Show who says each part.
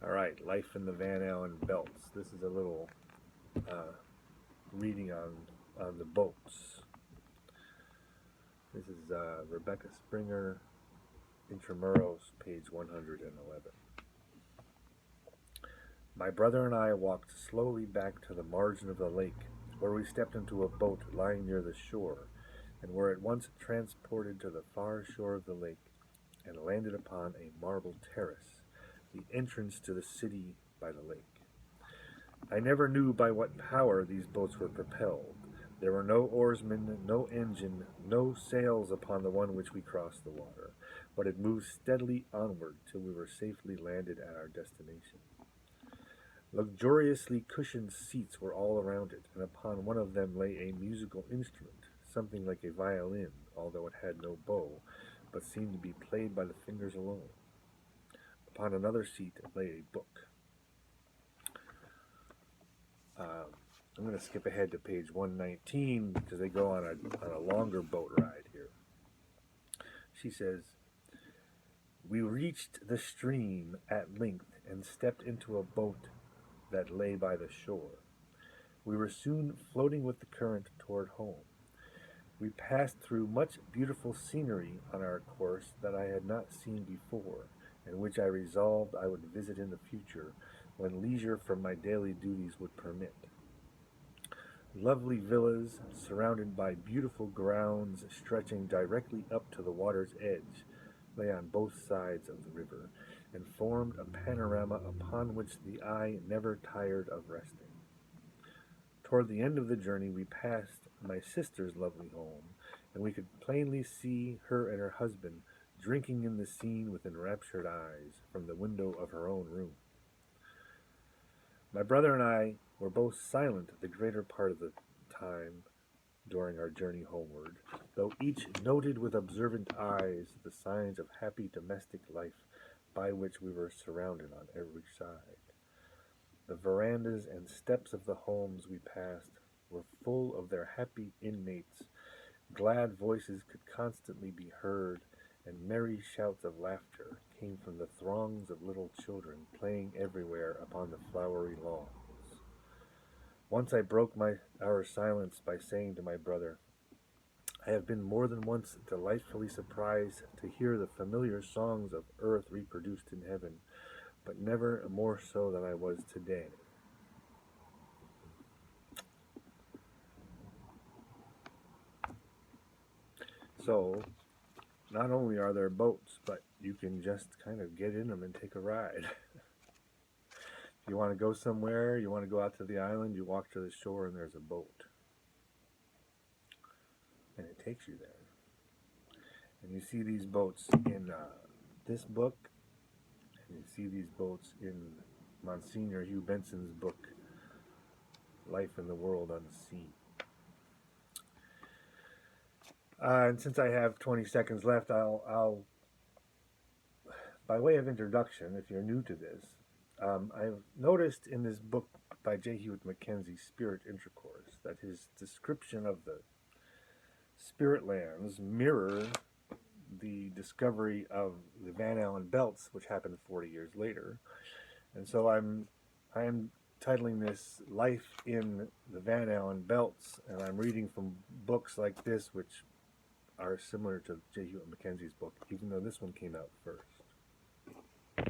Speaker 1: All right, Life in the Van Allen Belts. This is a little reading on the boats. This is Rebecca Springer, Intra Muros, page 111. My brother and I walked slowly back to the margin of the lake, where we stepped into a boat lying near the shore, and were at once transported to the far shore of the lake, and landed upon a marble terrace, the entrance to the city by the lake. I never knew by what power these boats were propelled. There were no oarsmen, no engine, no sails upon the one which we crossed the water, but it moved steadily onward till we were safely landed at our destination. Luxuriously cushioned seats were all around it, and upon one of them lay a musical instrument, something like a violin, although it had no bow, but seemed to be played by the fingers alone. Upon another seat lay a book. I'm going to skip ahead to page 119 because they go on a longer boat ride here. She says, "We reached the stream at length and stepped into a boat that lay by the shore. We were soon floating with the current toward home. We passed through much beautiful scenery on our course that I had not seen before, and which I resolved I would visit in the future when leisure from my daily duties would permit. Lovely villas, surrounded by beautiful grounds stretching directly up to the water's edge, lay on both sides of the river, and formed a panorama upon which the eye never tired of resting. Toward the end of the journey we passed my sister's lovely home, and we could plainly see her and her husband drinking in the scene with enraptured eyes from the window of her own room. My brother and I were both silent the greater part of the time during our journey homeward, though each noted with observant eyes the signs of happy domestic life by which we were surrounded on every side. The verandas and steps of the homes we passed were full of their happy inmates. Glad voices could constantly be heard, and merry shouts of laughter came from the throngs of little children playing everywhere upon the flowery lawns. Once I broke our silence by saying to my brother, I have been more than once delightfully surprised to hear the familiar songs of earth reproduced in heaven, but never more so than I was today. So, not only are there boats, but you can just kind of get in them and take a ride. If you want to go somewhere, you want to go out to the island, you walk to the shore and there's a boat. And it takes you there. And you see these boats in this book, and you see these boats in Monsignor Hugh Benson's book, Life in the World on the Sea. And since I have 20 seconds left, I'll by way of introduction, if you're new to this, I've noticed in this book by J. Hewitt Mackenzie, Spirit Intercourse, that his description of the spirit lands mirror the discovery of the Van Allen belts, which happened 40 years later. And so I am titling this Life in the Van Allen Belts, and I'm reading from books like this, which are similar to J. Hewitt Mackenzie's book, even though this one came out first.